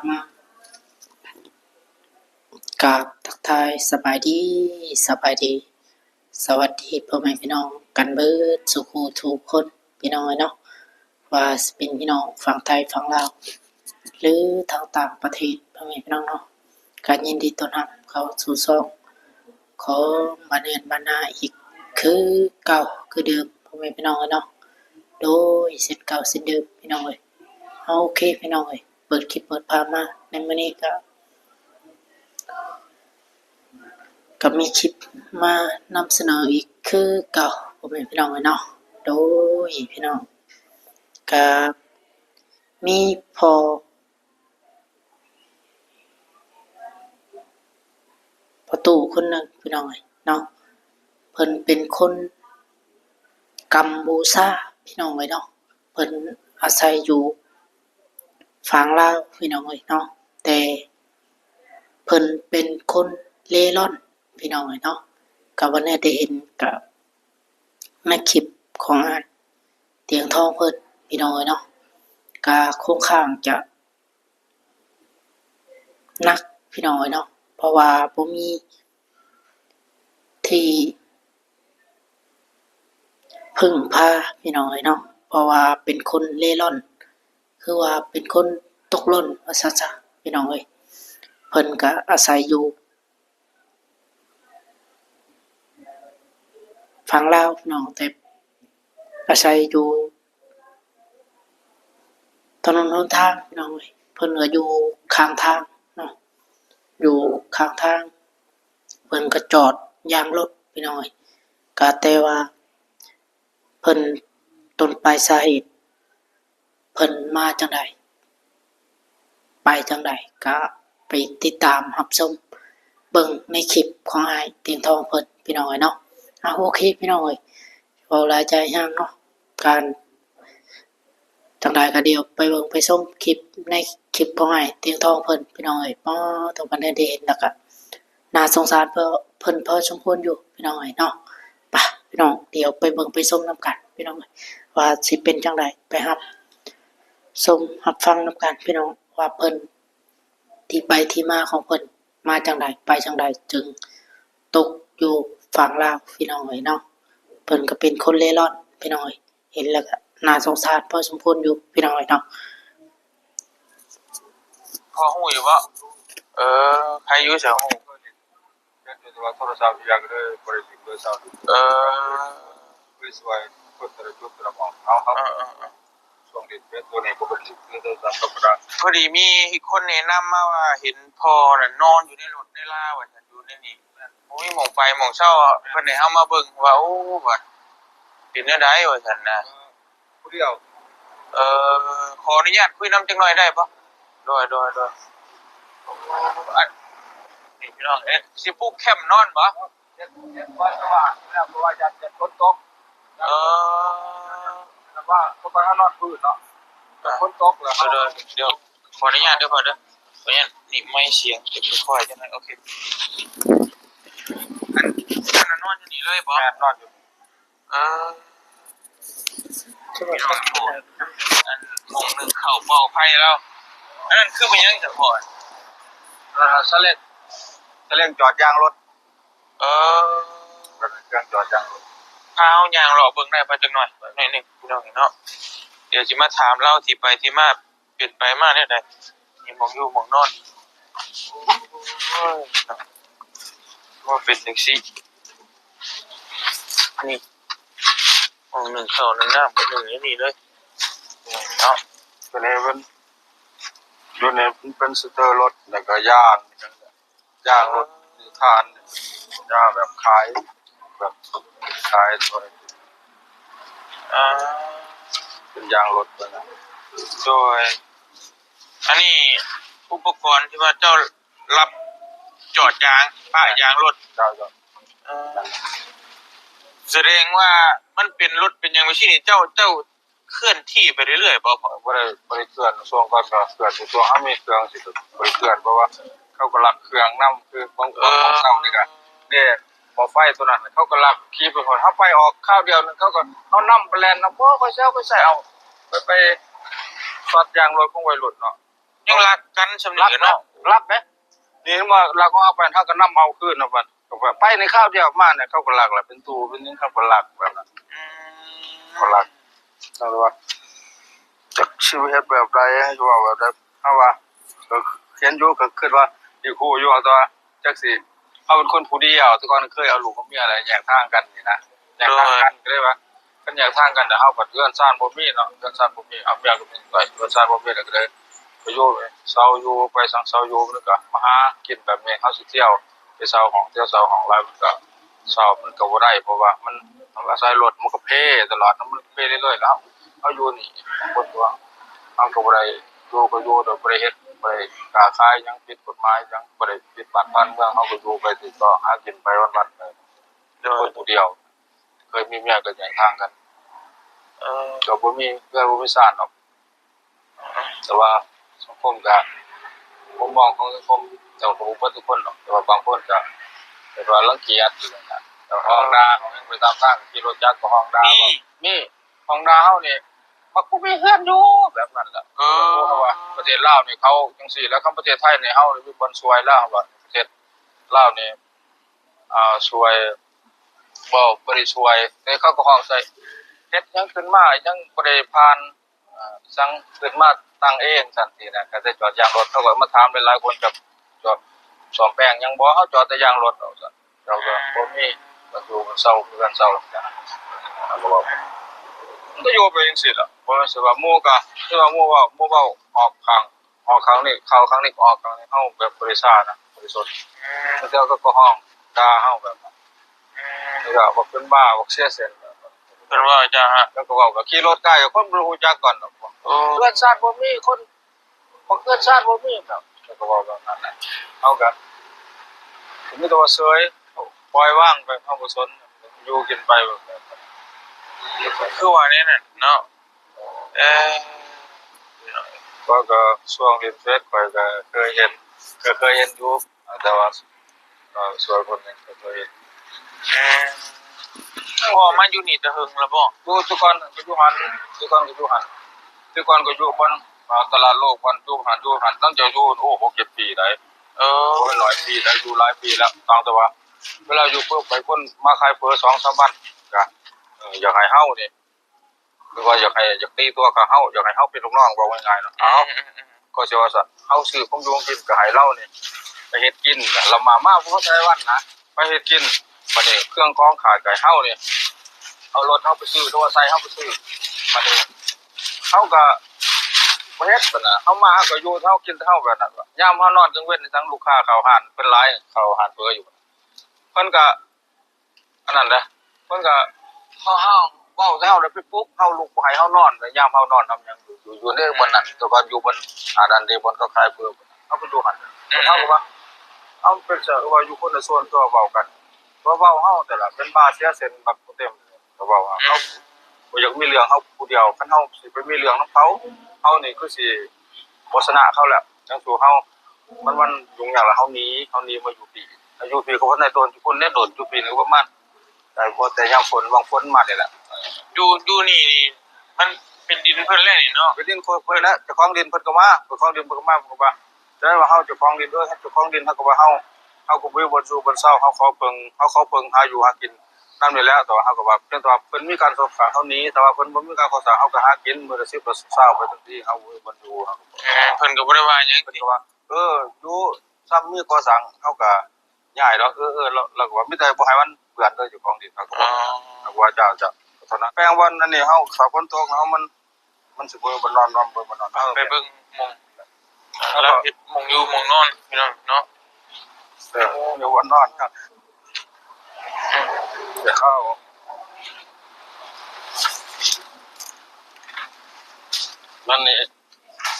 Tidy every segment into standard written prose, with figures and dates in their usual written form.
มากราบทักทายสบายดีสวัสดีพ่อแม่พี่น้องกันเบิดสุขทุกคนพี่น้องเนาะว่าสิเป็นพี่น้องฝั่งไทยฝั่งลาวหรือทางต่างประเทศพ่อแม่พี่น้องเนาะก็ยินดีต้อนรับเข้าสู่ช่องของบ้านเรือนบ้านนาอีกคือเก่าคือเดิมพ่อแม่พี่น้องเนาะโดยเสร็จเก่าเสร็จเดิมพี่น้องเอ้ยโอเคพี่น้องเอ้ยเปิดคลิปเปิดภาพมาในมื้อนี้ก็มีคลิปมานำเสนออีกคือเก่าพ่อแม่พี่น้องเนาะโดยพี่น้องก็มีพอตู้คนหนึงพี่น้องเนาะเพิ่นเป็นคนกัมพูชาพี่น้องเนาะเพิ่นอาศัยอยู่ฝั่งลาวพี่น้องเนาะแต่เพิ่นเป็นคนเร่ร่อนพี่น้องเนาะก็วันนี้ได้เห็นกับในคลิปของเตียงทองเพิ่นพี่น้องเนาะก็ค่อนข้างจะหนักพี่น้องเนาะเพราะว่าบ่มีที่พึ่งพาพี่น้องเนาะเพราะว่าเป็นคนเร่ร่อนคือว่าเป็นคนตกหล่นว่าซะจ้ะพี่น้องเพิ่นก็อาศัยอยู่ฝั่งลาวพี่น้องแต่อาศัยอยู่ถนนหนทางพี่น้องเพิ่นก็อยู่ข้างทางเนาะอยู่ข้างทางเพิ่นก็จอดยางรถพี่น้องก็แต่ว่าเพิ่นต้นปลายสาเหตุเพิ่นมาจั่งใดไปจั่งใดก็ไปติดตามรับชมเบิ่งในคลิปของอ้ายเตียงทองเพิ่นพี่น้องเนาะโอเคพี่น้องเว้าหลายใจยังเนาะการจั่งใดก็เดี๋ยวไปเบิ่งไปชมคลิปในคลิปของอ้ายเตียงทองเพิ่นพี่น้องต้องกันได้เห็นแล้วก็น่าสงสารเพิ่นพอสมควรอยู่พี่น้องเนาะไปพี่น้องเดี๋ยวไปเบิ่งไปชมนํกันพี่น้องว่าสิเป็นจั่งใดไปรับชมรับฟังนํกันพี่น้องว่าเพิ่นที่ไปที่มาของเพิ่นมาจั่งใดไปจั่งใดจึงตกอยู่ฝั่งลาวพี่น้องเนาะเพิ่นก็เป็นคนเร่ร่อนพี่น้องเห็นแล้วก็น่าสงสารพอสมควรอยู่พี่น้องเนาะพอหูอยู่ว่าใครอยู่เสียหูว่าโทรศัพท์อยากได้บริษัทโทรศัพท์บริษัทคนตระจุดตระมองเอาครับช่วงนี้เป็นตัวนี้ก็บริษัทโทรศัพท์ธรรมดาพอดีมีอีกคนแนะนำมาว่าเห็นพ่อน่ะนอนอยู่ในรถในลาว่าฉันอยู่ในนี่โอ้ยหม่องไปหม่องเช้าเพิ่นให้เฮามาเบิ่งว่าโอ้ว่าเป็นจังได๋ว่าฉันน่ะผู้เดียวขออนุญาตคุยนำจักหน่อยได้บ่โดยอันนี่พี่น้องสิปลูกแคมป์นอนบ่เฮ็ดว่าสว่างแล้วเพราะว่าจะฝนตกแล้วว่าเพราะว่านอนพื้นเนาะฝนตกแล้วเดี๋ยวขออนุญาตเด้อพ่อเด้อขออนุญาตนี่ไม่เสียงจะค่อยๆจังได๋โอเคอันนอนอยู่นี่เลยบ่นอนอยู่พี่น้องอันมงนึงเข้าเป่าไผแล้วอันนั้นคือเป็นหยังจังพ่อสะเล็งจอดยางรถเออเครื่องจอดยางรถพาเฮายางเลาะเบิ่งได้บ่จักหน่อยนี่พี่น้องเนาะเดี๋ยวสิมาถามเล่าที่ไปที่มาเปลี่ยนไปมาแนวใดนี่หม้องอยู่หม้องนอนว่าเป็นจังซี่นี่ห้องนึงเข้านึงน้ำก็นึงอย่างนี้เลยเนาะตัวนี้เป็นสเตอร์รถแล้วก็ย่างรถทานย่างแบบขายตัวนี้เป็นยางรถตัวนั้นโดยอันนี้อุปกรณ์ที่ว่าเจ้ารับจอดยางป้ายางรถเจ้าแสดงว่ามันเป็นรถเป็นอย่างไม่ใช่นี่เจ้าเคลื่อนที่ไปเรื่อยๆบ่พอบ่ได้เคลื่อนช่วงก่อนก็เคลื่อนช่วงมีเครื่องสิบ่ได้เคลื่อนเพราะว่าเขาก็รับเครื่องนำคือบางเช้านี่ก็เนี่ยหม้อไฟตัวนั้นเขาก็รับขี่ไปหอดเฮาไปออกข้าวเดียวนึงเขาก็เอานำไปแล่นนำบ่ค่อยใช้เอาไปสอดยางรถของวัยรุ่นเนาะ ยังรักกันสำ รั เนี ก ยเนาะ รักเด้นี่มารักเอาไปเฮาก็นำเอาคืนนะบัดไปในข้าวเดียวมาเนี่ยเขาก็รักแหละเป็นตู่เป็นนี่เขาก็รักแบบนั้น อืม ก็รักจังว่าจักชีวิตแบบใดอยู่ว่าแบบใดเฮาว่าก็เขียนอยู่ก็คิดว่าอีกคู่อยู่เอาตัวจักสิเฮาเป็นคนผู้เดียวแต่ก่อนเคยเอาลูกกับเมียอะไรแยกทางกันนี่นะแยกทางกันก็เลยว่ากันแยกทางกันแต่เฮาก็เรือนซ่านบ่มีเนาะเรือนซ่านบ่มีเอาเมียก็มีไปเรือนซ่านบ่มีแล้วก็เลยไปอยู่เซาอยู่ไปสังเซาอยู่แล้วก็มาหากินแบบนี้เฮาสิเที่ยวไปเซาของเที่ยวเซาของหลายมันก็เซามันก็บ่ได้เพราะว่ามันอาศัยรถมันก็เพตลอดมันเพเรื่อยๆแล้วเฮาอยู่นี่คนตัวเฮาก็บ่ได้อยู่ก็อยู่โดยบ่ได้เฮ็ดบ่ได้ค้าขายหยังผิดกฎหมายหยังบ่ได้ผิดบ้านเมืองเฮาก็อยู่ไปติดต่อหากินไปวันๆไปคนผู้เดียวเคยมีเมียก็แยกทางกันก็บ่มีเพื่อนบ่มีชาติหรอกแต่ว่าสังคมก็มุมมองของสังคมแต่ว่าบ่ทุกคนหรอกแต่ว่าบางคนก็เป็นว่ารังเกียจอยู่นั่นน่ะแต่ห้องดาของไปตามทางขี่รถจักรก็ห้องดามีห้องดาเฮานี่มักบ่มีเฮือนอยู่แบบนั้นล่ะเพราะว่าประเทศลาวนี่เขาจังซี่แล้วคำประเทศไทยนี่เฮามีคนสวยแล้วว่าประเทศลาวนี่สวยบ่ได้สวยแต่เขาก็ห้องใส่เฮ็ดหยังขึ้นมายังบ่ได้ผ่านสั่งขึ้นมาตั้งเองซั่นสินะก็ได้จอดยางรถเขาก็มาถามหลายๆคนกับจอดซ่อมแปลงยังบ่เฮาจอดแต่ยางรถเอาซั่นเราก็บ่มีก็อยู่กันเซาคือกันเซาจ้ะก็บอกมันก็อยู่ไปจังซี่ล่ะบ่สิว่าหมู่ก็คือว่าหมู่เว้าออกข้างนี้เข้าข้างนี้ออกข้างนี้เฮาแบบบริษัทนะบริสุทธิ์แล้วก็ห้องด่าเฮาแบบแล้วก็บอกเป็นบ้าบอกเสียเส้น เพิ่นว่าจะฮะ แล้วก็เว้าก็ขี่รถใกล้กับคนบ่รู้จักกันดอก เพื่อนชาติบ่มีคนบ่เพื่อนชาติบ่มีครับแล้วก็เว้าแบบนั้นน่ะเฮาก็มีแต่ว่าเสยปล่อยว่างไปเฮาบ่สนอยู่กินไปแบบนั้น คือว่าแน่น่ะเนาะเอ่อ ก็ช่วงเรียนเฟซข้อยก็เคยเห็นอยู่แต่ว่าส่วนคนนึงก็เคยเห็น พอมาอยู่นี่แต่หึงแล้วบ่ อยู่ทุกคนก็อยู่หันทุกคนก็อยู่หันทุกคนก็อยู่บนตลาดโลกวันอยู่หันตั้งแต่อยู่โอ้6-7 ปีได้บ่เป็น100 ปีได้อยู่หลายปีแล้วต่างแต่ว่าเวลาอยู่เพิ่นไปคนมาขายเฟอ2-3 วันก็อยากให้เฮานี่หรือว่าอยากตีตัวกับเฮาอยากให้เฮาเป็นลูกน้องว่าง่ายๆเนาะก็สิว่าซะเฮาซื้อของอยู่กินก็ให้เรานี่ไปเฮ็ดกินแล้วมาบ่ใช้วันนะไปเฮ็ดกินบัดนี้เครื่องกองขายไก่เฮานี่เอารถเฮาไปซื้อโทรไซค์เฮาไปซื้อบัดนี้เฮาก็บ่เฮ็ดบัดน่ะเฮามาเฮาก็อยู่เฮากินเฮาแบบนั้นยามเฮานอนกลางเว้นทั้งลูกค้าเข้าร้านเป็นหลายเข้าร้านเบิ่อยู่เพิ่นก็อันนั้นแหละเพิ่นก็เฮาเว้าแต่เฮาได้ไปปลุกเฮาลุกบ่ให้เฮานอนยามเฮานอนทำหยังอยู่ในบนนั้นแต่ว่าอยู่บนอันเดบนเขาขายเพิ่นเฮาไปอยู่หั่นเฮาก็ว่าเฮาเป็นเสือว่าอยู่คนละส่วนตัวเว้ากันเว้าเฮาแต่ละเป็นบาเสียเส้นแบบเต็มก็เว้าว่าเฮาบ่อยากมีเรื่องเฮาผู้เดียวคันเฮาสิไปมีเรื่องนำเขาเฮานี่คือสิบ่ชนะเขาแล้วจังสู้เฮามันยุ่งยากแล้วเฮาหนีมาอยู่ปีอายุปีก็บ่ได้โดนทุกคนได้โดนอยู่ปีนึงประมาณแต่ยามฝนบางฝนมานี่แหละ อยู่นี่มันเป็นดินเพิ่นแล้วนี่เนาะ ไปดินเพิ่นแล้วเจ้าของดินเพิ่นก็มาเจ้าของดินเพิ่นก็มาผมก็ว่าแต่ว่าเฮาเจ้าของดินเด้อเจ้าของดินเฮาก็ว่าเฮาก็บ่มีบ่สู่บ่เซาเฮาขอเพิ่งหาอยู่หากินนำนี่แหละแต่ว่าเฮาก็ว่าเพียงแต่ว่าเพิ่นมีการสงสารเฮานี้แต่ว่าเพิ่นบ่มีการสงสารเฮาก็หากินมื้อละ10 ละ20ไปจังซี่เฮาบ่อยู่เฮา เพิ่นก็บ่ได้ว่าหยัง เพิ่นก็ว่าอยู่ซ้ำมีก่อสร้างเฮาก็ย้ายดอกแล้วก็ว่ามีแต่บ่ให้มันเปื้อนเด้อเจ้าของดินเฮาก็ว่าเจ้าเท่านั้นแปลงวันอันนี้เฮาถ้าฝนตกเฮามันสิบ่นอนไปเบิ่งหม่องแล้วเฮ็ดหม่องอยู่หม่องนอนพี่น้องเนาะ เดี๋ยววันนอนครับเดี๋ยวเข้านั่นนี่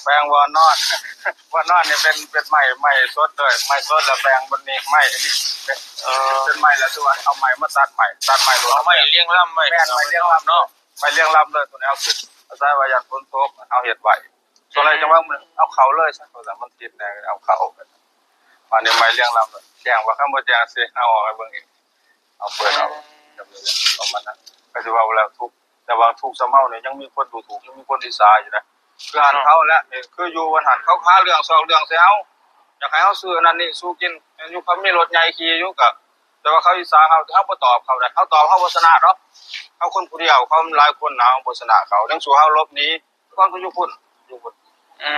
แปลงวันนอนนี่เป็นไม้สดเลยไม้สดแล้วแปลงบนนี้ไม้อันนี้เป็นไม้แล้วตัวเอาไม้มาตัดไม้รวม เอาไม้เลี้ยงลำไว้ แม่นไม้เลี้ยงลำเนาะไม้เลี้ยงลำเลยตัวนี้เอาขึ้นเอาใส่ไว้ยันฝนตกเอาเห็ดไว้ส่วนอะไรจังว่าเอาเขาเลยซะตัวนั้นมันติดแน่เอาเขาอันนี้ไม้เลี้ยงลำแจ้งว่าข้างบนแจ้งสิเอาออกไปเบิ่งอีกเอาเปิดเอาประมาณนั้นก็สิว่าแล้วทุกแต่ว่าทุกสะเมาเนี่ยยังมีคนดูถูกยังมีคนดีไซน์อยู่นะ คือหันเขาแล้วนี่คืออยู่วันหันเขาค้าเรื่อง2เรื่องใส่เฮาอยากให้เฮาซื้อนั่นนี่สู้กินอยู่เขามีรถใหญ่ขี่อยู่ก็แต่ว่าเขาอีสานเฮาบ่ตอบเขาได้เขาตอบเฮาบ่ชนะดอกเฮาคนผู้เดียวเขาหลายคนนะเฮาบ่ชนะเขาจังสู้เฮาลบหนีก่อนเขาอยู่พุ่น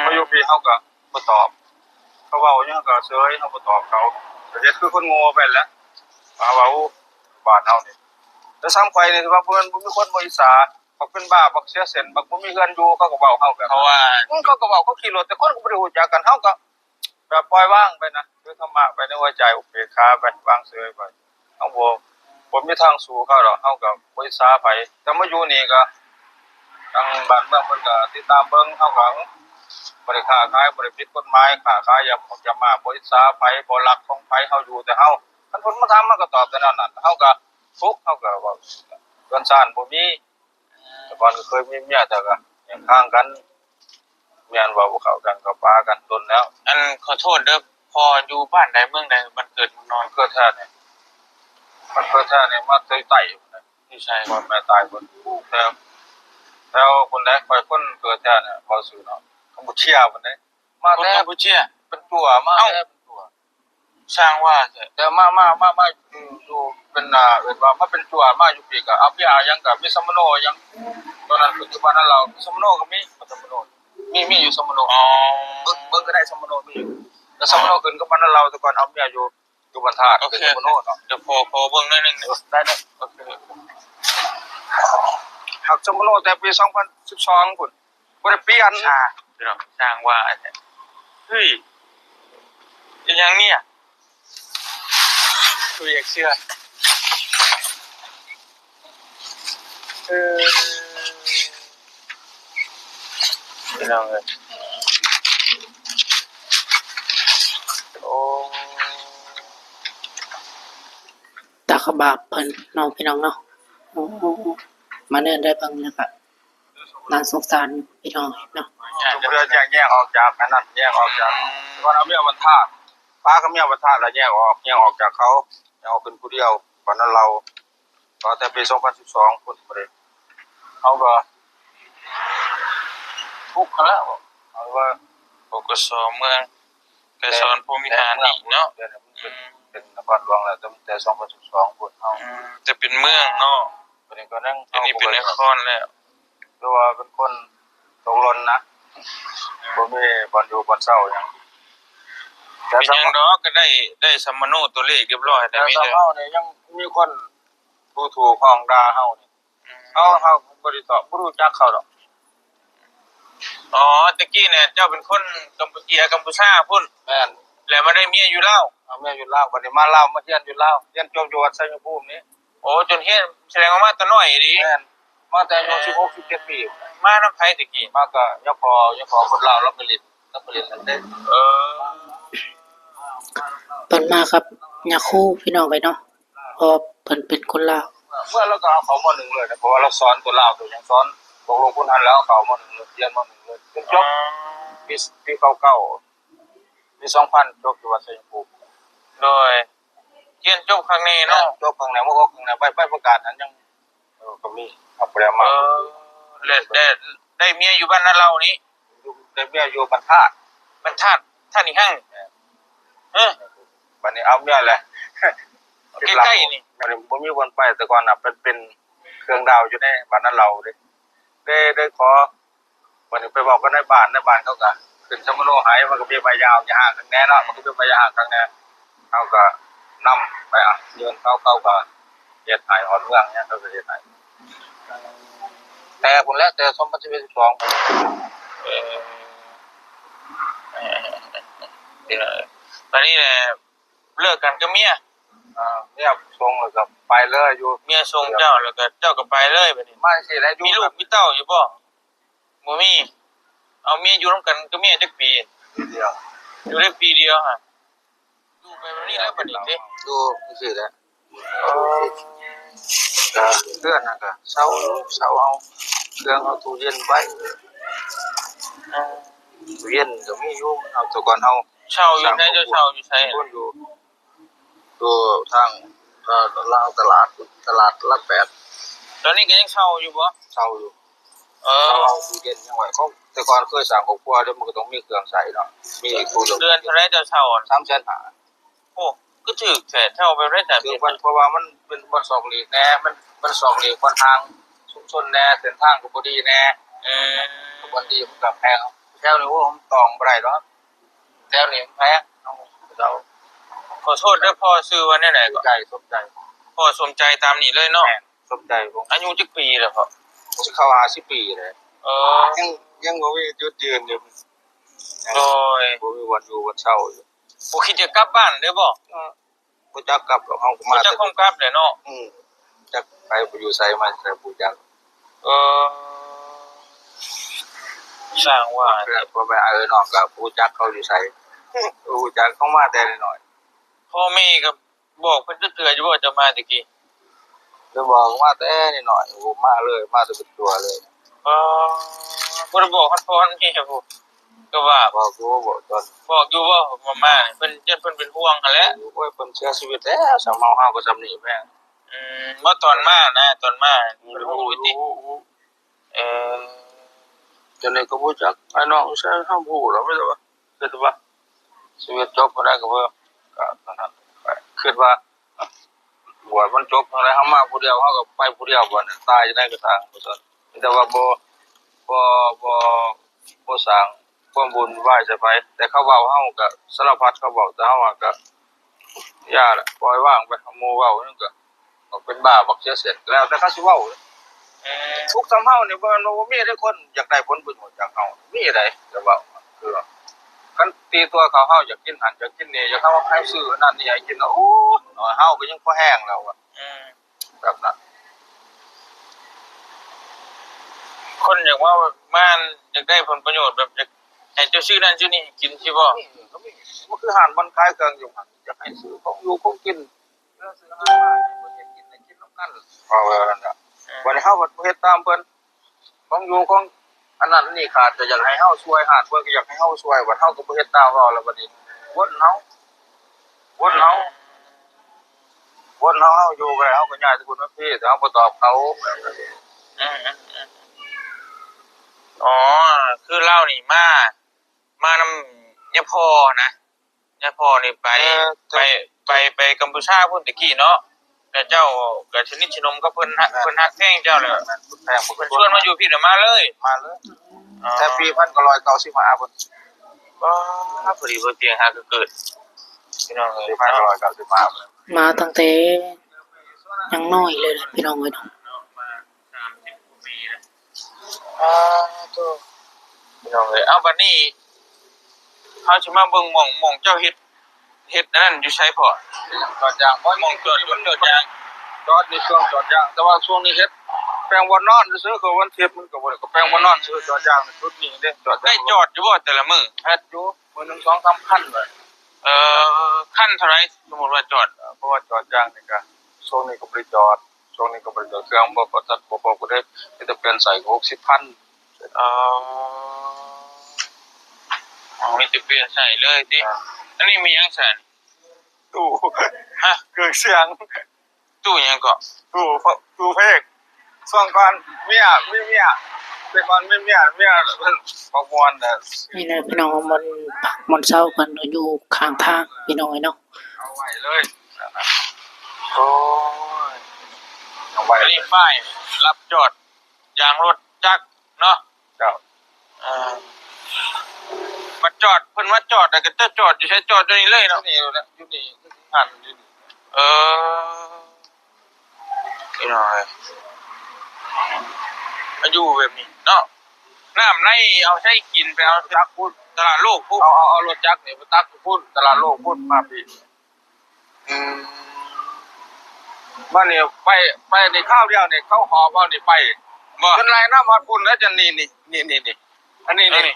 เขาอยู่พี่เฮาก็บ่ตอบเขาเว้าหยังก็เฉยเฮาบ่ตอบเขาประเทศคือคนโง่ไปแหล้วเว้าบ้านเฮานี่แต่ซ้ำข่อยนี่ว่าเพิ่นบ่มีคนบ่อิสาเขาเป็นบ้าบักเสียเส้นบักบ่มีเงินอยู่เขาก็เว้าเฮาแบบ เพราะว่า เขาก็เว้าเขาขี่รถแต่คนก็บ่ได้รู้จักกันเฮาก็แบบปล่อยว่างไปนะคือธรรมะไปในหัวใจอุเบกขาไปวางเฉยไปเฮาบ่มีทางสู้เขาดอกเฮาก็บ่อิสาไผแต่มาอยู่นี่ก็ทางบ้านเมืองเพิ่นก็ติดตามเบิ่งเฮาก็บ่ได้ค้าขายบ่ได้ผิดกฎหมายค้าขายอย่ามาบ่อิสาไผบ่รักของไผเฮาอยู่แต่เฮาคันเพิ่นมาถามมันก็ตอบแต่นั้นน่ะเฮาก็ฟุกเฮาก็เว้าเงินซ่านบ่มีแต่ก่อนก็เคยมีเมียแต่ก็ยังข้างกันแม่นว่าบ่เข้ากันก็ปากันโดนแล้ว อันขอโทษเด้อพออยู่บ้านใดเมืองใดมันเกิดมันนอน มันเกิดแท้เนี่ยมาไต่อยู่นะ ที่ใช่ ก่อนแม่ตายคนแล้วคนแรกไปคนเกิดแท้เนี่ยพอสื่อเนาะกัมพูเชียคนนี้มา คน แต่ กัมพูเชีย เป็นตัวมาแต่เป็นตัว สร้างว่าเถอะ แต่มาอยู่เป็นเอิ้นว่ามาเป็นตัวมาอยู่ปีก็เอาเปียยังก็มีสมโนยังตอนนั้นปัจจุบันนั้นเราสมโนก็มีสมโนมีอยู่สมโน อ๋อ เบิ่งก็ได้สมโนมีอยู่แต่สมโนขึ้นก็บ้านเราแต่ก่อนเอาเมียอยู่บรรทัดเป็นสมโนเนาะ เดี๋ยวพอเบิ่งหน่อยหนึง ได้โอเคหักสมโนแต่ปี2012พุ่นบ่ได้เปลี่ยน ชาพี่น้องสร้างว่าเถอะเฮ้ยอีหยังเนี่ยคืออยากเชื่อพี่น้องเอ้ยโอ้ ตาขบาปเพิ่นน้องพี่น้องเนาะโอ้มาเดินได้เบิ่งแล้วก็น่าสงสารพี่น้องเนาะ เพื่อแยกออกจากอันนั้นแยกออกจากก่อนเอาเมียบรรทัดป้าก็เมียบรรทัดแล้วแยกออกจากเขาเอาขึ้นผู้เดียวก่อนนั้นเราก็แต่ปี2012พุ่นบ่ได้เขาก็ทุกข์แล้วเอาว่า ปกสเมืองกระสอนภูมิหารนี่เนาะ เป็นนครหลวงแล้วแต่2012พุ่นเอา จะเป็นเมืองเนาะ ประเด็นก็นั่ง อันนี้เป็นนครแล้ว ตัวว่าเป็นคนตกหล่นนะบ่มีบ่อนอยู่บ่อนเศร้าหยังแต่ เป็นหยังดอกก็ได้สัมมโนตัวเลขเรียบร้อยแต่มี เฮา เด้อ เนี่ยยังมีคนดูถูกของด่าเฮานี่เฮาบ่ได้ตอบบ่รู้จักเขาดอก อ๋อตะกี้เนี่ยเจ้าเป็นคนกัมพูชาพุ่น แม่น แล้วมาได้เมียอยู่ลาว เอาแม่อยู่ลาวบัดนี้มาลาวมาเรียนอยู่ลาวเรียนจบอยู่วัดไสยภูมินี่ โอ้จนเฮ็ดแสดงว่ามาแต่น้อยดิ แม่นมาแต่อายุ16 17ปี มานำไผตะกี้ มาก็ยังพอคนลาวรับไปเรียนนั่นเด้ เออ เพิ่นมาครับยาคูพี่น้องไปเนาะเพราะเพิ่นเป็นคนลาว เมื่อเราก็เอาเขาม.1เลยนะเพราะว่าเราสอนตัวลาวตัวยังสอนบอกลงคุณหันแล้วเขาม.1เลยเรียนม.1เลยจนจบ ปี99ปี2000จบอยู่วัดไสยภูมิ โดยเรียนจบครั้งนี้เนาะ จบข้างไหนบ่ออกข้างไหนไปประกาศนั้นยังก็มีเอาไปแล้ว เอ มา อได้เมียอยู่บ้านนั้นเรานี่ อยู่ได้เมียอยู่บรรทัด มันท่านอีหั่งเออ บัดนี้เอาเมียแหละ ใกล้ๆนี่ บัดนี้บ่มีวันไปแต่ก่อนน่ะเป็นเครื่องดาวอยู่ในบ้านนั้นเราได้ขอบัดนี้ไปบอกกันในบ้านเขาก็ขึ้นสมโนหายมันก็มีใบยาวอย่าห่างกันแน่เนาะมันก็เป็นใบยาวห่างกันแน่เขาก็นำไปเดินเขาก็เฮ็ดให้ฮอดเมืองเนี่ยเขาก็เฮ็ดให้แต่พุ่นแล้วแต่2012 เออเดี๋ยวตอนนี้แหละเลิกกันกับเมีย เนี่ยส่งแล้วก็ไปเลยอยู่ เมียส่งเจ้าแล้วก็เจ้าก็ไปเลยบัดนี้ มาสิแล้วอยู่ มีลูกมีเต้าอยู่บ่บ่มีเอาเมียอยู่นํกันกับเมียจักปี เดียว อยู่ได้ปีเดียวฮะอยู่ไปแบบนี้แล้วบัดนี้เด้ อยู่สิแล้วก็เพื่อนน่ะก็เซาเอาเครื่องเอาตู้เย็นไว้ตู้เย็นก็มีอยู่เอาแตะก่อนเฮา เช่าอยู่ไหนเจ้าเช่าอยู่ไส คนอยู่ตัวทางลาวตลาดลักแปด ตอนนี้ก็ยังเช่าอยู่บ่ เช่าอยู่ เขาเอาตู้เย็นยังไงเขาแต่ก่อนเคยสั่งครอบครัวเดี๋ยวมันก็ต้องมีเครื่องใส่เนาะมีตู้ เดือนเท่าไรจะเช่า350,000โอ้ก็ถือแต่เช่าไปได้แต่ คือเพราะว่ามันเป็นบนสองหลีกแน่มันสองหลีกบนทางชุมชนแน่เส้นทางก็บ่ดีแน่ก็บ่ดีมันก็แพงแถวนี้ผมตองบ่ได้ดอกแถวนี้แพงเรา ขอโทษด้วยพ่อซื้อวันนี้ไหนก็ สมใจ พ่อสมใจตามนี้เลยเนาะ สมใจผม อายุจักปีแล้วพ่อ สิเข้า50ปีเลย ยังบ่มีจุดยืนอยู่ โดย บ่มีวันอยู่วันเช้าอยู่ บ่คิดจะกลับบ้านเด้อบ่ บ่จักกลับหรอกเฮาก็ บ่ มา จะคงกลับเลยเนาะ จักไปอยู่ไสมาแต่บ่จัก เออสร้างว่า พ่อแม่น้องก็บ่จักเขาอยู่ไสบ่จักเขามาแต่น้อย พ่อแม่ก็บอกเพิ่นจะเตือนอยู่ว่าจะมาตะกี้ จะบอกมาแต่น้อยผมมาเลยมาแต่เป็นตัวเลย เออบ่ได้บอกคันพ่อคันแม่พูก็ว่า บอกกูบอกตอน บอกอยู่ว่ามาเพิ่นเพิ่นเป็นห่วงหั่นแหละ โอ้ยเพิ่นเสียชีวิตแล้วสำเฮาก็สำนี้แม่ บ่ตอนมานะตอนมาเพิ่นฮู้อยู่ติเออ จนนี้ก็บ่จักไอ้น้องใช้เฮาฮู้แล้วไม่รู้ว่าคิดว่าชีวิตจบบ่ได้ก็เพิ่นก็นั่นคิดว่าบวชมันจบอะไรเฮามาผู้เดียวเฮาก็ไปผู้เดียวบ่ตายจะได้ก็ทางบ่ซั่นแต่ว่าบ่สร้างความบุญไหว้จะไปแต่เขาเว้าเฮาก็สารพัดเขาเว้าแต่เฮาก็ย่าล่ะปล่อยว่างไปหมู่เว้านั่นก็เป็นบ้าบักเสียเสร็จแล้วแต่เขาสิเว้าทุกสำเฮานี่บ่มีได้คนอยากได้ผลบุญจากเฮามีได้แต่ว่าคือคันตีตัวเขาเฮาอยากกินหันอยากกินนี่อยากเขาให้ซื้อนั่นนี่ให้กินโอ้เฮาก็ยังพอแห้งแล้วอ่ะแบบนั้น คนอยากว่าม่านอยากได้ผลประโยชน์แบบอยากให้เจ้าชื่อนั่นชื่อนี่กินใช่บ่ มันคืออาหารมันคล้ายกันอยู่มันอยากให้ซื้อของอยู่ของกินเรื่องซื้ออาหารมาให้กินให้กินน้ำกันเอาแล้วน่ะวันนี้เฮาบ่เฮ็ดตามเพิ่นของอยู่ของอันนั้นนี่ขาดแต่อยากให้เฮาช่วยหาเพิ่นก็อยากให้เฮาช่วยว่าเฮาก็บ่เฮ็ดตามเราแล้วบัดนี้วนเฮาอยู่ไปเฮาก็ย้ายทุกคนมาพี่แต่เฮาบ่ตอบเขา อืมอ๋อคือเล่านี่มานำยะพอนะยะพอนี่ไปกัมพูชาพุ่นตะกี้เนาะแต่เจ้าก็ชนิดชนมก็เพิ่นฮักแท้งเจ้าเลยแพงเพิ่นชวนมาอยู่พี่น่ะมาเลยแต่ปี1995พุ่นก็พอดีบ่เตียงหาก็เกิดพี่น้องเอ้ย 1995 มาตั้งแต่ยังน้อยเลยนะพี่น้องเอ้ยเนาะ ตัวพี่น้องเอ้ยเอาบัดนี้เฮาสิมาเบิ่งหม่องเจ้าเฮ็ดนั่นอยู่ไสพอ จอดยางบ่มองเกิดมันเกิดยางจอดในช่วงจอดยางแต่ว่าช่วงนี้เฮ็ดแปลงวันนอนซื้อคือวันเทปมันก็บ่ได้ก็แปลงวันนอนซื้อจอดยางชุดนี้เด้จอด ได้จอดอยู่บ่แต่ละมื้อ เฮ็ดอยู่มื้อนึง 2-3 คันเลย ขั้นเท่าไหร่สมมุติว่าจอด เพราะว่าจอดยางนี่ก็ช่วงนี้ก็บ่ได้จอดช่วงนี้ก็บ่ได้จอดเครื่องบ่ประทัดบ่พอก็ได้จะเปลี่ยนใส่60,000มีแต่เปลี่ยนใส่เลยติอันนี้มีหยังซั่น ตู้ฮะเครื่องเสียง ตู้หยังก็ ตู้เพลงช่วงก่อนเมียแต่ก่อนไม่เมียเพิ่นบ่ม่วนน่ะ นี่นะพี่น้องมันปักมันเศร้ากันอยู่ข้างทางพี่น้องเอ้ยเนาะ เอาไว้เลยโอ้ยเอาไว้ อันนี้ป้ายรับจอดยางรถจักรเนาะ เจ้า มาจอดเพิ่นมาจอดแต่ก็จะจอดอยู่ใช้จอดอยู่นี่เลย อยู่ เนาะ นี่แหละอยู่นี่หันอยู่นี่ นี่หน่อยมาอยู่แบบนี้เนาะน้ำในเอาใช้กินไปเอา จักพุ่น ตลาดโลกพวก เอารถจักรนี่ไปตักพุ่นตลาดโลกพุ่นมาพี่บ้านนี่ไปในข้าวเดียวนี่เขาหอบเอานี่ไป บ่ จนไรน้ำฮอดพุ่นแล้วจะนี่อันนี้นี่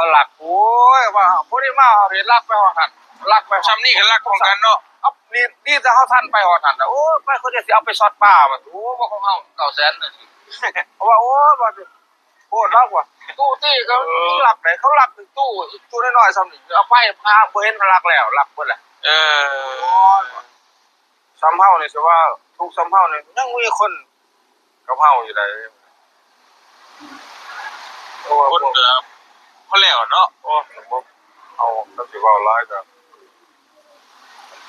สลักโอ้ยว่าผู้ที่มาเห็นลักไปหอหันลักไป ซ้ำนี่ก็รักของกันเนาะ นี่จะเฮาทันไปหอหันโอ้ไปเขาจะสิเอาไปซอดป่าบ่โอ้บ่ของเฮา900,000น่ะเพราะว่าโอ้บ่โคตรลักว่ะตู้ตี้เขาลักไหนเขาลักถึงตู้น้อยๆซ้ำนี่เอาไปพาบ่เห็นลักแล้วลักเบิดแหละซ้ำเฮานี่สิว่าทุกซ้ำเฮานี่ยังมีคนกับเฮาอยู่ได้ เพราะว่า คนเกือบพอแล้วเนาะ โอ้ผมเอาก็สิเว้าหลายก็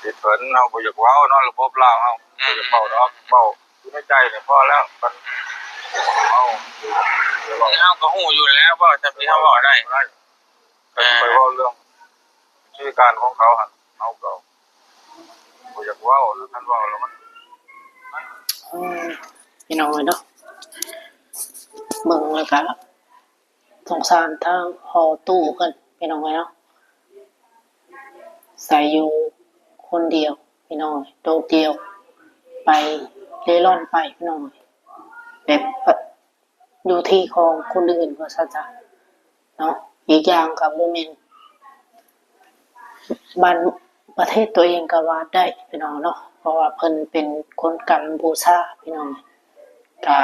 สิเพิ่นเอาบ่อยากเว้าเนาะระบบลาวเฮาบ่อยากเว้าดอกเว้าอยู่ในใจนี่พอแล้วมันเอาเดี๋ยวเว้า เฮาก็ฮู้อยู่แล้วว่าจะสิเฮาเว้าได้ ไปเว้าเรื่องชื่อการของเขาหั่นเอาก็บ่อยากเว้าแล้วท่านเว้าแล้วมัน พี่น้องเนาะเบิ่งแล้วก็สงสารทางพอตู้เพิ่นพี่น้องเนาะใส่อยู่คนเดียวพี่น้องโดดเดียวไปเร่ร่อนไปพี่น้องแบบอยู่ที่ของคนอื่นว่าซะจ้ะเนาะอีกอย่างก็บ่แม่นบ้านประเทศตัวเองก็ว่าได้พี่น้องเนาะเพราะว่าเพิ่นเป็นคนกัมพูชาพี่น้องก็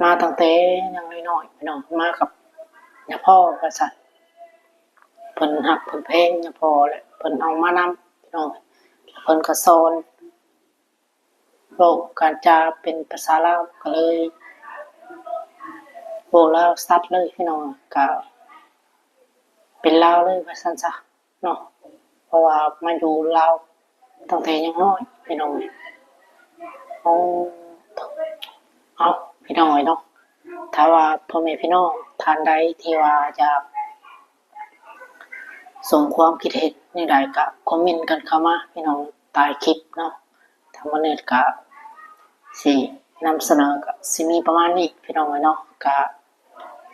มาตั้งแต่ยังน้อยๆพี่น้องมากับย่าพ่อว่าซั่นเพิ่นฮักเพิ่นแพงย่าพ่อแหละเพิ่นเอามานำพี่น้องเพิ่นก็สอนเว้าการจาเป็นภาษาลาวก็เลยเว้าลาวชัดเลยพี่น้องก็เป็นลาวเลยว่าซั่นซะเนาะเพราะว่ามาอยู่ลาวตั้งแต่ยังน้อยพี่น้องเอาเอาพี่น้องเนาะถ้าว่าพ่อแม่พี่น้องท่านใดที่ว่าจะส่งความคิดเห็นนี่ใดก็คอมเมนต์กันเข้ามาพี่น้องใต้คลิปเนาะทางมื้อนี้ก็สินำเสนอก็สิมีประมาณนี้พี่น้องเนาะก็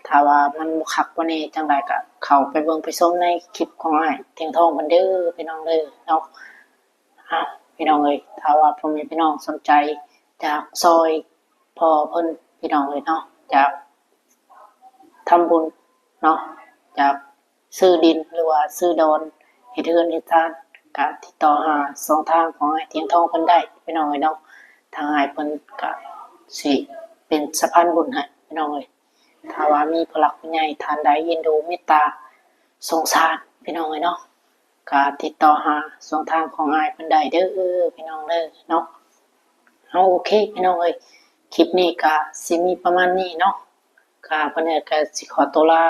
ถ้าว่ามันบ่คักบ่แน่จังไดก็เข้าไปเบิ่งไปชมในคลิปของอ้ายเทียงทองเพิ่นเด้อพี่น้องเด้อเนาะพี่น้องเอ้ยถ้าว่าพ่อแม่พี่น้องสนใจจากซอยพ่อเพิ่นพี่น้องเอ้ยเนาะจากทำบุญเนาะจากซื้อดินหรือว่าซื้อดอนเฮ็ดเรือนเฮ็ดทานก็ติดต่อหาสองทางของอ้ายเทียงทองเพิ่นได้พี่น้องเอ้ยเนาะทางอ้ายเพิ่นก็สิเป็นสะพานบุญให้พี่น้องเอ้ยถ้าว่ามีผู้หลักผู้ใหญ่ท่านใดเอ็นดูเมตตาสงสารพี่น้องเอ้ยเนาะก็ติดต่อหาสองทางของอ้ายเพิ่นได้เด้อพี่น้องเด้อเนาะเอาโอเคพี่น้องเอ้ยคลิปนี้ก็สิมีประมาณนี้เนาะก็เพิ่นก็สิขอตัวลา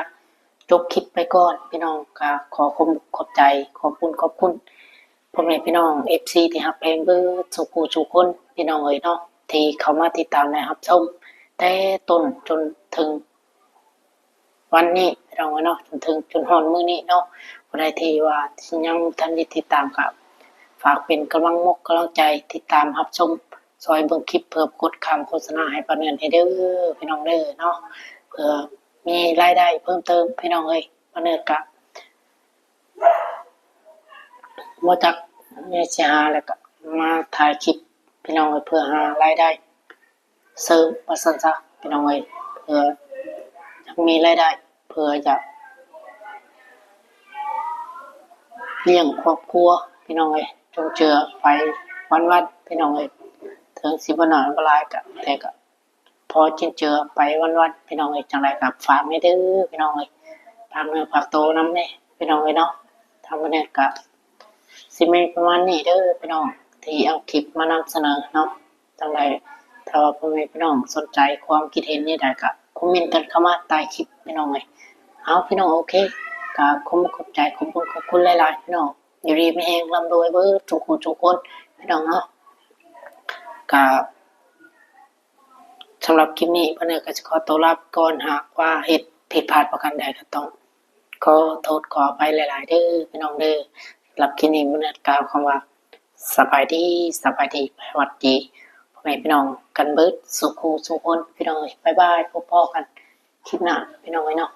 จบคลิปไปก่อนพี่น้องก็ขอบใจขอบคุณพ่อแม่พี่น้อง FC ที่ฮักเพลงเบิดสุขุทุกคนพี่น้องเอ้ยเนาะที่เข้ามาติดตามและรับชมแต่ต้นจนถึงวันนี้พี่น้องเอ้ยเนาะจนฮอดมื้อนี้เนาะผู้ใดที่ว่ายังทันได้ติดตามก็ฝากเป็นกำลังใจติดตามรับชมซอยเบิ่งคลิปเพื่อกดคำโฆษณาให้ปานนั้นให้เด้อพี่น้องเด้อเนาะเพื่อมีรายได้เพิ่มเติมพี่น้องเอ้ยปานนั้นก็บ่จักมีสิหาแล้วก็มาถ่ายคลิปพี่น้องเอ้ยเพื่อหารายได้เสริมว่าซั่นซะพี่น้องเอ้ยเพื่ออยากมีรายได้เพื่ออยากเลี้ยงครอบครัวพี่น้องเอ้ยจนเจือไปวันๆพี่น้องเอ้ยถึงสิบ่น้อยบ่หลายก็แต่ก็พอจินเจือไปวันๆพี่น้องเอ้ยจังไดก็ฝากให้เด้อพี่น้องเอ้ยฝากเนื้อฝากตัวนำแน่พี่น้องเอ้ยเนาะทำมื้อนี้ก็สิมีประมาณนี้เด้อพี่น้องที่เอาคลิปมานำเสนอเนาะจังไดถ้าว่าพ่อแม่พี่น้องสนใจความคิดเห็นนี่ได้ก็คอมเมนต์กันเข้ามาใต้คลิปพี่น้องเอ้ยเอาพี่น้องโอเคก็ขอบใจขอบคุณหลายๆพี่น้องอยู่ดีมีแฮงร่ำรวยเบิดทุกคนพี่น้องเนาะก็สำหรับคลิปนี้เพิ่นก็จะขอตัวลาไปก่อนหากว่าเฮ็ดผิดพลาดประการใดก็ต้องขอโทษขออภัยหลายๆเด้อพี่น้องเด้อสำหรับคลิปนี้มื้อกล่าวคำว่าสบายดีสวัสดีพ่อแม่พี่น้องกันเบิดสุขคนพี่น้องบ๊ายบายพบกันคลิปหน้าพี่น้องเนาะ